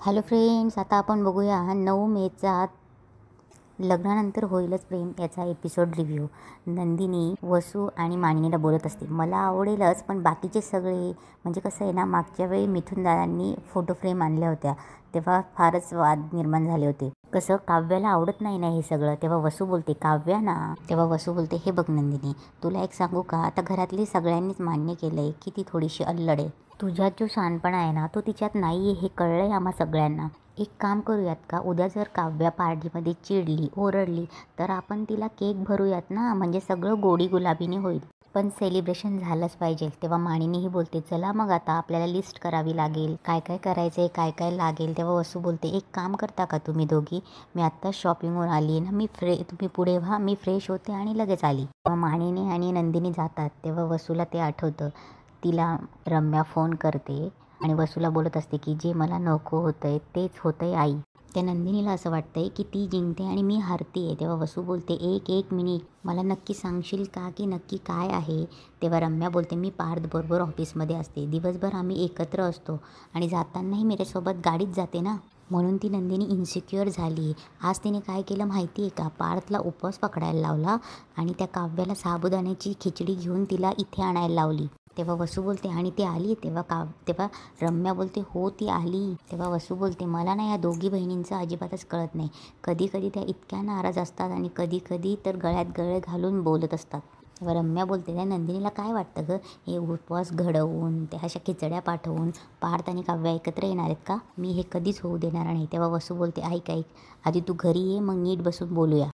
Hello friends, आता आपण बघूया 9 मेचा लग्नानंतर होईलच प्रेम याचा एपिसोड रिव्ह्यू. नंदिनी वसू आणि मानिनीला बोलत असते, मला आवडेलच, पण बाकीचे सगळे म्हणजे कसं आहे ना, मागच्या वेळी मिथुन दादांनी फोटो फ्रेम आणल्या होत्या तेव्हा फारच वाद निर्माण झाले होते. कसं काव्याला आवडत नाही ना हे सगळं. तेव्हा वसू बोलते, काव्या ना. तेव्हा वसू बोलते, हे बघ नंदिनी, तुला एक सांगू का, आता घरातली सगळ्यांनीच मान्य केलं आहे की ती थोडीशी अल्लड आहे. तुझ्यात जो शहाणपणा आहे ना तो तिच्यात नाही आहे, हे कळलं आहे आम्हा सगळ्यांना. एक काम करूयात का, उद्या जर काव्या पार्टीमध्ये चिडली ओरडली तर आपण तिला केक भरूयात ना, म्हणजे सगळं गोडी गुलाबीने होईल. पण सेलिब्रेशन झालंच पाहिजे. तेव्हा मानिनीही बोलते, चला मग आता आपल्याला लिस्ट करावी लागेल, काय काय करायचं आहे, काय काय लागेल. तेव्हा वसू बोलते, एक काम करता का तुम्ही दोघी, मी आत्ताच शॉपिंगवर आली आहे ना, तुम्ही पुढे व्हा, मी फ्रेश होते आणि लगेच आली. तेव्हा मानिनी आणि नंदिनी जातात. तेव्हा वसूला ते आठवतं. तिला रम्या फोन करते आणि वसूला बोलत असते की जे मला नको होतंय तेच होतंय आई. त्या नंदिनीला असं वाटतंय की ती जिंकते आणि मी हारते आहे. तेव्हा वसू बोलते, एक मिनिट, मला नक्की सांगशील का की नक्की काय आहे. तेव्हा रम्या बोलते, मी पार्थ बरोबर ऑफिसमध्ये असते, दिवसभर आम्ही एकत्र असतो आणि जातानाही माझ्यासोबत गाडीत जाते ना, म्हणून ती नंदिनी इन्सिक्युअर झाली. आज तिने काय केलं माहिती आहे का, पार्थला उपवास पकडायला लावला आणि त्या काव्याला साबुदाण्याची खिचडी घेऊन तिला इथे आणायला लावली. तेव्हा वसू बोलते, आणि ती आली. तेव्हा रम्या बोलते, हो ती आली. तेव्हा वसू बोलते, मला ना या दोघी बहिणींचं अजिबातच कळत नाही. कधी कधी त्या इतक्या नाराज असतात आणि कधी कधी तर गळ्यात गळे घालून बोलत असतात. तेव्हा रम्या बोलते, त्या नंदिनीला काय वाटतं गं, हे उपवास घडवून त्या अशा खिचड्या पाठवून पार्थ आणि काव्या एकत्र येणार आहेत का, मी हे कधीच होऊ देणार नाही. तेव्हा वसू बोलते, ऐक आधी तू घरी ये, मग नीट बसून बोलूया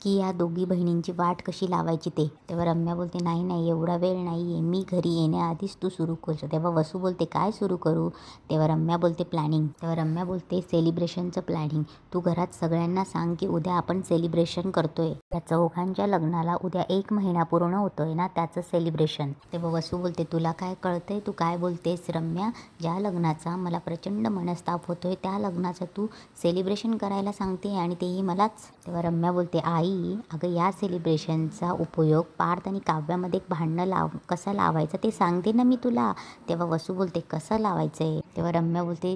की या दोघी बहिणींची वाट कशी लावायची ते. तेव्हा रम्या बोलते, नाही एवढा वेळ नाही आहे, मी घरी येण्याआधीच तू सुरू कर. तेव्हा वसू बोलते, काय सुरू करू. तेव्हा रम्या बोलते, प्लॅनिंग. तेव्हा रम्या बोलते, सेलिब्रेशनचं प्लॅनिंग. तू घरात सगळ्यांना सांग की उद्या आपण सेलिब्रेशन करतोय, त्या चौघांच्या लग्नाला उद्या 1 महिना पूर्ण होतोय ना, त्याचं सेलिब्रेशन. तेव्हा वसू बोलते, तुला काय कळतंय, तू काय बोलतेस रम्या, ज्या लग्नाचा मला प्रचंड मनस्ताप होतोय त्या लग्नाचं तू सेलिब्रेशन करायला सांगते आणि तेही मलाच. तेव्हा रम्या बोलते, आई अगं, या सेलिब्रेशनचा उपयोग पार्थ आणि काव्यामध्ये भांडणं कसं लावायचं ते सांगते ना मी तुला. तेव्हा वसू बोलते, कसं लावायचं आहे. तेव्हा रम्या बोलते,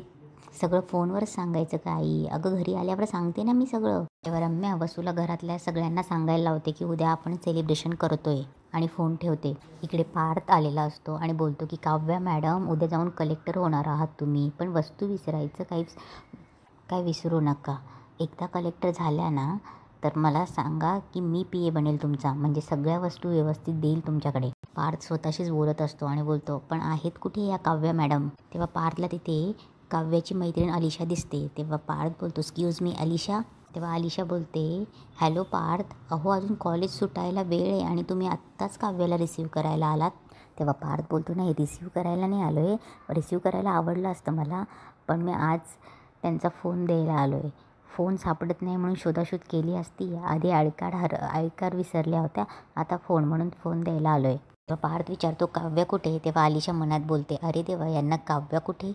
सगळं फोनवरच सांगायचं का आई, अगं घरी आल्यावर सांगते ना मी सगळं. तेव्हा रम्या वसूला घरातल्या सगळ्यांना सांगायला लावते की उद्या आपण सेलिब्रेशन करतोय आणि फोन ठेवते. इकडे पार्थ आलेला असतो आणि बोलतो की काव्या मॅडम, उद्या जाऊन कलेक्टर होणार आहात तुम्ही, पण वस्तू विसरायचं काय विसरू नका. एकदा कलेक्टर झाल्या ना तर मला सांगा की मी PA बनेल तुमचा, म्हणजे सगळ्या वस्तू व्यवस्थित देईल तुमच्याकडे. पार्थ स्वतःशीच बोलत असतो आणि बोलतो, पण आहेत कुठे या काव्या मॅडम. तेव्हा पार्थला तिथे काव्याची मैत्रीण अलिशा दिसते. तेव्हा पार्थ बोलतो, एक्सक्यूज मी अलिशा. तेव्हा अलिशा बोलते, हॅलो पार्थ, अहो अजून कॉलेज सुटायला वेळ आहे आणि तुम्ही आत्ताच काव्याला रिसीव्ह करायला आलात. तेव्हा पार्थ बोलतो, नाही रिसीव्ह करायला नाही आलो आहे, रिसीव्ह करायला आवडलं असतं मला, पण मी आज त्यांचा फोन द्यायला आलो आहे. फोन सापडत नाही म्हणून शोधाशोध केली असती, आधी आयकार विसरल्या होत्या, आता फोन म्हणून फोन द्यायला आलो आहे. तेव्हा पार्थ विचारतो, काव्या कुठे. तेव्हा अलिशा मनात बोलते, अरे देवा, यांना काव्या कुठे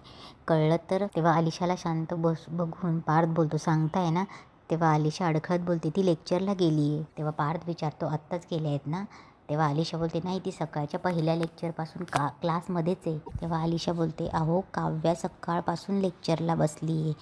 कळलं तर. तेव्हा अलिशाला शांत बघून पार्थ बोलतो, सांगताय ना. तेव्हा अलिशा अडखळत बोलते, ती लेक्चरला गेली आहे. तेव्हा पार्थ विचारतो, आत्ताच गेले आहेत ना. तेव्हा अलिशा बोलते, नाही ती सकाळच्या पहिल्या लेक्चरपासून क्लासमध्येच आहे. तेव्हा अलिशा बोलते, अहो काव्या सकाळपासून लेक्चरला बसली आहे,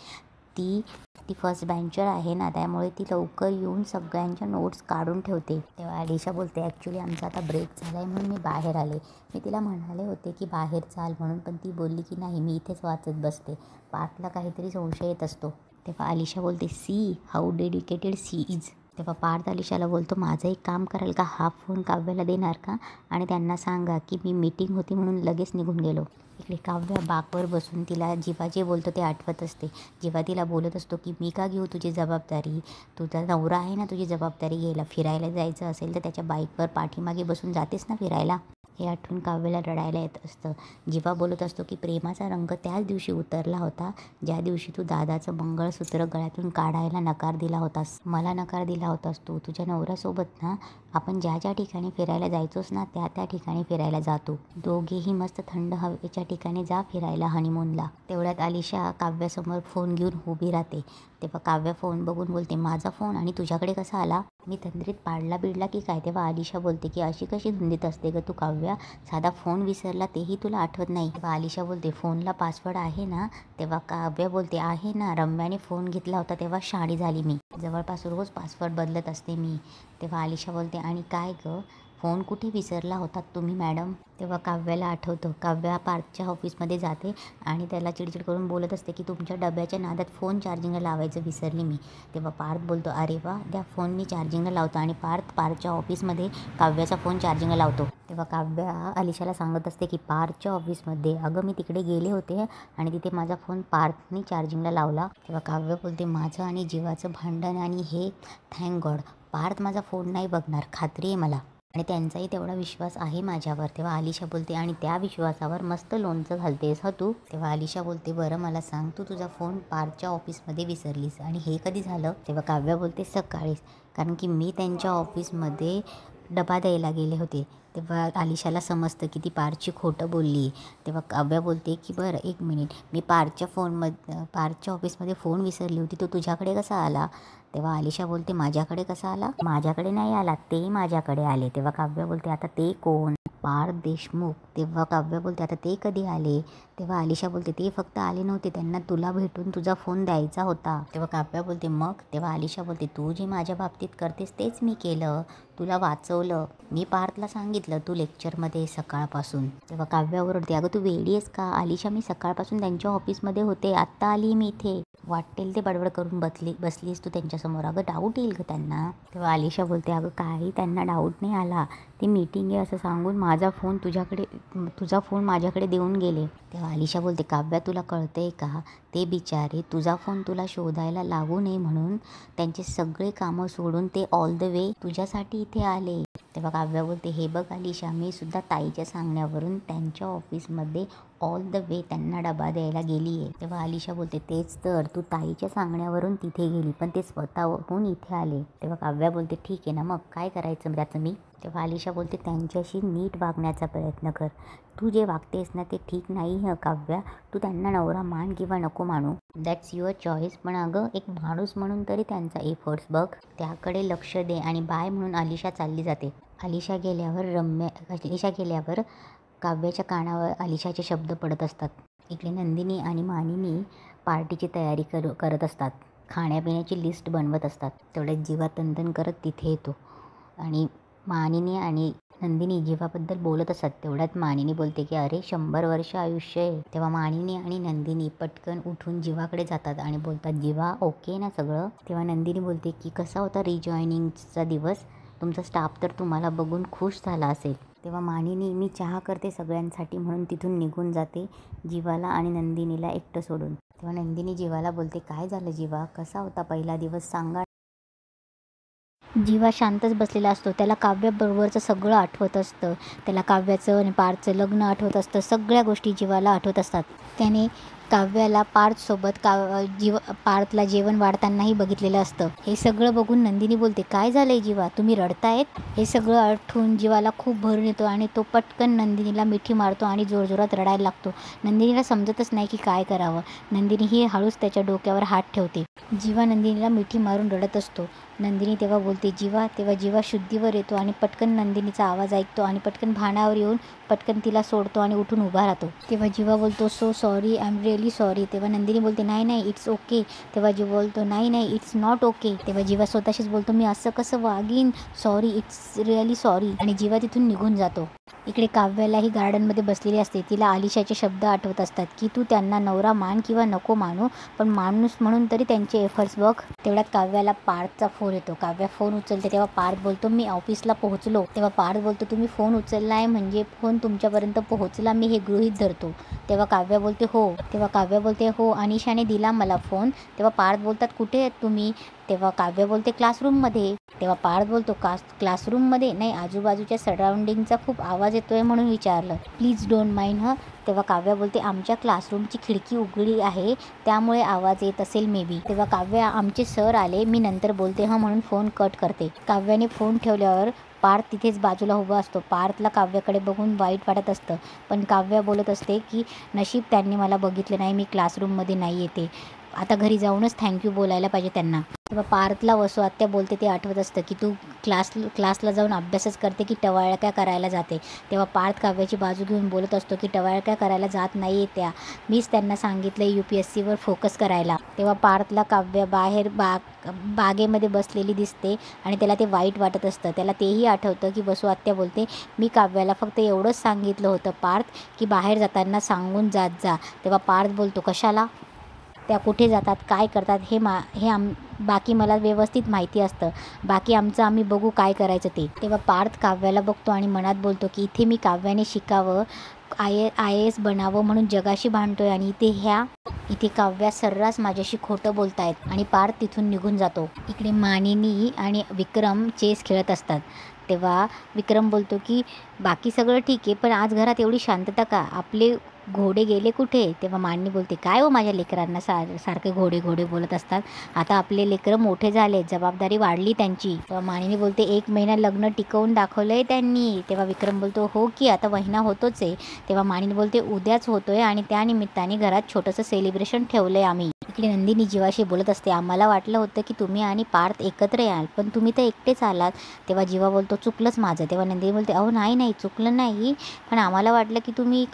ती फर्स्ट बेंचर आहे ना, त्यामुळे ती लवकर येऊन सगळ्यांच्या नोट्स काढून ठेवते. तेव्हा अलिशा बोलते, ॲक्च्युली आमचा आता ब्रेक झाला आहे म्हणून मी बाहेर आले, मी तिला म्हणाले होते की बाहेर चाल म्हणून, पण ती बोलली की नाही मी इथेच वाचत बसते. पार्थला काहीतरी संशय येत असतो. तेव्हा अलिशा बोलते, she how dedicated she is. तेव्हा पार्थ अलिशाला बोलतो, माझं एक काम कराल का, हा फोन काव्याला देणार का आणि त्यांना सांगा की मी मीटिंग होती म्हणून लगेच निघून गेलो. इकडे काव्या बाकवर बसून तिला जीवा जे बोलतो ते आठवत असते. जेव्हा तिला बोलत असतो की मी का घेऊ तुझी जबाबदारी, तुझा नवरा आहे ना तुझी जबाबदारी घ्यायला, फिरायला जायचं असेल तर त्याच्या बाईकवर पाठीमागे बसून जातेस ना फिरायला. हे आठवून काव्याला रडायला येत असतं. जीवा बोलत असतो की प्रेमाचा रंग त्याच दिवशी उतरला होता ज्या दिवशी तू दादाचं मंगळसूत्र गळ्यातून काढायला नकार दिला होतास, मला नकार दिला होतास तू. तुझ्या नवऱ्यासोबत ना आपण ज्या ज्या ठिकाणी फिरायला जायचोच ना त्या त्या ठिकाणी फिरायला जातो. दोघेही मस्त थंड हवेच्या ठिकाणी जा फिरायला हनीमूनला. तेवढ्यात आलिशा काव्यासमोर फोन घेऊन उभी राहते. तेव्हा काव्या फोन बघून बोलते, माझा फोन आणि तुझ्याकडे कसा आला? मी तंद्रीत पाडला बिडला की काय? तेव्हा आलिशा बोलते की अशी कशी धुंदीत असते ग तू काव्या, साधा फोन विसरला तेही तुला आठवत नाही. तेव्हा आलिशा बोलते, फोनला पासवर्ड आहे ना? तेव्हा काव्या बोलते, आहे ना, रम्याने फोन घेतला होता तेव्हा शाणी झाली मी, जवळपास रोज पासवर्ड बदलत असते मी. तेव्हा आलिशा बोलते, आणि काय ग, फोन कुठे विसरला होतात तुम्ही मॅडम? तेव्हा काव्याला आठवतं. काव्या पार्थच्या ऑफिसमध्ये जाते आणि त्याला चिडचिड करून बोलत असते की तुमच्या डब्याच्या नादात फोन चार्जिंगला लावायचं विसरली मी. तेव्हा पार्थ बोलतो, अरे वा, त्या फोन मी चार्जिंगला लावतो. आणि पार्थच्या ऑफिसमध्ये काव्याचा फोन चार्जिंगला लावतो. तेव्हा काव्या आलिशाला सांगत असते की पार्थच्या ऑफिसमध्ये, अगं मी तिकडे गेले होते आणि तिथे माझा फोन पार्थनी चार्जिंगला लावला. तेव्हा काव्य बोलते, माझं आणि जीवाचं भांडण आणि हे थँक गॉड पार्थ माझा फोन नाही बघणार, खात्री आहे मला, आणि त्यांचाही तेवढा विश्वास आहे माझ्यावर. तेव्हा आलिशा बोलते, आणि त्या विश्वासावर मस्त लोणचं घालतेस हा तू? तेव्हा आलिशा बोलते, बरं मला सांग, तू तुझा फोन पार्थच्या ऑफिसमध्ये विसरलीस आणि हे कधी झालं? तेव्हा काव्या बोलते, सकाळीच, कारण की मी त्यांच्या ऑफिसमध्ये डबा द्यायला गेले होते. तेव्हा आलिशाला समजतं की ती पार्थची खोटं बोलली. तेव्हा काव्या बोलते की बरं एक मिनिट, मी पार्थच्या ऑफिसमध्ये फोन विसरली होती, तो तुझ्याकडे कसा आला? तेव्हा आलिशा बोलते, माझ्याकडे कसा आला? माझ्याकडे नाही आला, ते माझ्याकडे आले. तेव्हा काव्या बोलते, आता ते कोण? पार्थ देशमुख. तेव्हा काव्या बोलते, आता ते कधी आले? तेव्हा आलिशा बोलते, ते फक्त आले नव्हते, त्यांना तुला भेटून तुझा फोन द्यायचा होता. तेव्हा काव्या बोलते, मग? तेव्हा आलिशा बोलते, तू जे माझ्या बाबतीत करतेस तेच मी केलं, तुला वाचवलं. मी पार्थला सांगितलं तू लेक्चरमध्ये सकाळपासून. तेव्हा काव्या ओरडते, अगं तू वेडी आहेस का आलिशा? मी सकाळपासून त्यांच्या ऑफिसमध्ये होते, आत्ता आली मी इथे. वाटेल ते बडबड करून बसलीस तू त्यांच्यासमोर, अगं डाऊट येईल ग त्यांना. तेव्हा आलिशा बोलते, अगं काही त्यांना डाऊट नाही आला, ती मीटिंग आहे असं सांगून तुझा फोन माझ्याकडे देऊन गेले. तेव्हा आलिशा बोलते, काव्या तुला कळतंय का, ते बिचारे तुझा फोन तुला शोधायला लागू नये म्हणून त्यांचे सगळे कामं सोडून ते ऑल द वे तुझ्यासाठी इथे आले. तेव्हा काव्या बोलते, हे बघ आलिशा, मी सुद्धा ताईच्या सांगण्यावरून त्यांच्या ऑफिसमध्ये ऑल द वे त्यांना डबा द्यायला गेली आहे. तेव्हा आलिशा बोलते, तेच तर, तू ताईच्या सांगण्यावरून तिथे गेली पण ते स्वतःहून इथे आले. तेव्हा काव्या बोलते, ठीक आहे ना, मग काय करायचं त्याचं मी? तेव्हा आलिशा बोलते, त्यांच्याशी नीट वागण्याचा प्रयत्न कर, तू जे वागतेस ना ते ठीक नाही हं काव्या, तू त्यांना नवरा मान किंवा नको मानू, दॅट्स युअर चॉईस, पण अगं एक माणूस म्हणून तरी त्यांचा एफर्ट्स बघ, त्याकडे लक्ष दे. आणि बाय म्हणून आलिशा चालली जाते. आलिशा गेल्यावर काव्याच्या कानावर आलिशाचे शब्द पडत असतात. इकडे नंदिनी आणि मानिनी पार्टीची तयारी करत असतात, खाण्यापिण्याची लिस्ट बनवत असतात. तेवढ्यात जीवा तनतन करत तिथे येतो आणि मानिनी आणि नंदिनी जीवाबद्दल बोलत असतात. तेवढ्यात मानिनी बोलते की अरे 100 वर्ष आयुष्य आहे. तेव्हा मानिनी आणि नंदिनी पटकन उठून जीवाकडे जातात आणि बोलतात, जीवा ओके ना सगळं? तेव्हा नंदिनी बोलते की कसा होता रिजॉईनिंगचा दिवस, तुमचा स्टाफ तर तुम्हाला बघून खुश झाला असेल. तेव्हा मानिनी, मी चहा करते सगळ्यांसाठी म्हणून तिथून निघून जाते, जीवाला आणि नंदिनीला एकटं सोडून. तेव्हा नंदिनी जीवाला बोलते, काय झालं जीवा, कसा होता पहिला दिवस सांगा. जीवा शांतच बसलेला असतो. त्याला काव्याबरोबरचं सगळं आठवत असतं. त्याला काव्याचं आणि पार्थचं लग्न आठवत असतं. सगळ्या गोष्टी जीवाला आठवत असतात. त्याने काव्याला पार्थसोबत पार्थला जेवण वाढतानाही बघितलेलं असतं. हे सगळं बघून नंदिनी बोलते, काय झालंय जीवा, तुम्ही रडतायत? हे सगळं आठवून जीवाला खूप भरून येतो आणि तो पटकन नंदिनीला मिठी मारतो आणि जोरजोरात रडायला लागतो. नंदिनीला समजतच नाही की काय करावं. नंदिनी ही हळूच त्याच्या डोक्यावर हात ठेवते. जीवा नंदिनीला मिठी मारून रडत असतो. नंदिनी तेव्हा बोलते जीवा. तेव्हा जीवा शुद्धीवर येतो आणि पटकन नंदिनीचा आवाज ऐकतो आणि पटकन भानावर येऊन पटकन तिला सोडतो आणि उठून उभा राहतो. तेव्हा जीवा बोलतो, so sorry, I am really sorry. तेव्हा नंदिनी बोलते, नाही इट्स ओके. तेव्हा जीवा बोलतो, नाही इट्स नॉट ओके. तेव्हा जीवा स्वतःशीच बोलतो, मी असं कसं वागीन, सॉरी, इट्स रिअली सॉरी. आणि जीवा तिथून निघून जातो. इकडे काव्याला ही गार्डनमध्ये बसलेली असते. तिला आलिशाचे शब्द आठवत असतात की तू त्यांना नवरा मान किंवा नको मानू, पण माणूस म्हणून तरी त्यांचे एफर्ट्स बघ. तेवढ्यात काव्याला पार्थचा फोन येतो. काव्या फोन उचलते. तेव्हा पार्थ बोलतो, मी ऑफिसला पोहोचलो. तेव्हा पार्थ बोलतो, तुम्ही फोन उचलला आहे म्हणजे फोन तुमच्यापर्यंत पोहोचला, मी हे गृहीत धरतो. तेव्हा काव्या बोलते, हो. तेव्हा काव्या बोलते, हो, अनिशाने दिला मला फोन. तेव्हा पार्थ बोलतात, कुठे आहेत तुम्ही? तेव्हा काव्य बोलते क्लासरूममध्ये. तेव्हा पार्थ बोलतो क्लासरूममध्ये नाही, आजूबाजूच्या सराउंडिंगचा खूप आवाज येतोय म्हणून विचारलं, प्लीज डोंट माइंड हं. तेव्हा काव्य बोलते आमच्या क्लासरूमची खिडकी उघडी आहे त्यामुळे आवाज येत असेल मे बी. तेव्हा काव्य आमचे सर आले, मी नंतर बोलते हं म्हणून फोन कट करते. काव्याने फोन ठेवल्यावर पार्थ तिथेच बाजूला उभा असतो. पार्थला काव्याकडे बघून वाईट वाटत असतं, पण काव्य बोलत असते की नशीब त्यांनी मला बघितलं नाही, मी क्लासरूममध्ये नाही येते. आता घरी जाऊनच थँक्यू बोलायला पाहिजे त्यांना. तेव्हा पार्थला वसू आत्या बोलते ते आठवत असतं की तू क्लासला जाऊन अभ्यासच करते की टवाळक्या करायला जाते. तेव्हा पार्थ काव्याची बाजू घेऊन बोलत असतो की टवाळक्या करायला जात नाही त्या, मीच त्यांना सांगितलं UPSCवर फोकस करायला. तेव्हा पार्थला काव्य बाहेर बागेमध्ये बसलेली दिसते आणि त्याला ते वाईट वाटत असतं. त्याला तेही आठवतं की वसू आत्या बोलते मी काव्याला फक्त एवढंच सांगितलं होतं पार्थ की बाहेर जाताना सांगून जात जा. तेव्हा पार्थ बोलतो कशाला, त्या कुठे जातात काय करतात बाकी मला व्यवस्थित माहिती असतं, बाकी आमचं आम्ही बघू काय करायचं ते. तेव्हा पार्थ काव्याला बघतो आणि मनात बोलतो की इथे मी काव्याने शिकावं, IAS बनावं म्हणून जगाशी भांडतोय आणि इथे काव्या सर्रास माझ्याशी खोटं बोलतायत. आणि पार्थ तिथून निघून जातो. इकडे मानिनी आणि विक्रम चेस खेळत असतात. तेव्हा विक्रम बोलतो की बाकी सगळं ठीक आहे, पण आज घरात एवढी शांतता का, आपले घोडे गेले कुठे. तेव्हा मानिनी बोलते काय हो माझ्या लेकरांना सारखे घोडे बोलत असतात, आता आपले लेकरं मोठे झाले, जबाबदारी वाढली त्यांची. तेव्हा मानिनी बोलते 1 महिना लग्न टिकवून दाखवलंय त्यांनी. तेव्हा विक्रम बोलतो हो की आता महिना होतोच आहे. तेव्हा मानिनी बोलते उद्याच होतोय आणि त्यानिमित्ताने घरात छोटंसं सेलिब्रेशन ठेवलंय आम्ही. इकडे नंदिनी जीवाशी बोलत असते आम्हाला वाटलं होतं की तुम्ही आणि पार्थ एकत्र याल, पण तुम्ही तर एकटेच आलात. तेव्हा जीवा बोलतो चुकलंच माझं. तेव्हा नंदिनी बोलते अहो नाही चुकलं नाही, पण आम्हाला वाटलं की तुम्ही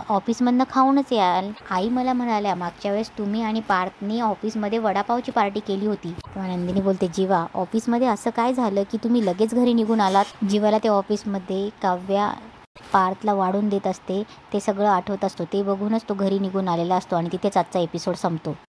ऑफिसमधनं खाऊनच याल. आई मला म्हणाल्या मागच्या वेळेस तुम्ही आणि पार्थनी ऑफिसमध्ये वडापावची पार्टी केली होती. तेव्हा नंदिनी बोलते जीवा ऑफिसमध्ये असं काय झालं की तुम्ही लगेच घरी निघून आलात. जीवाला त्या ऑफिसमध्ये काव्या पार्थला वाढून देत असते ते सगळं आठवत असतो. ते बघूनच तो घरी निघून आलेला असतो आणि तिथेच आजचा एपिसोड संपतो.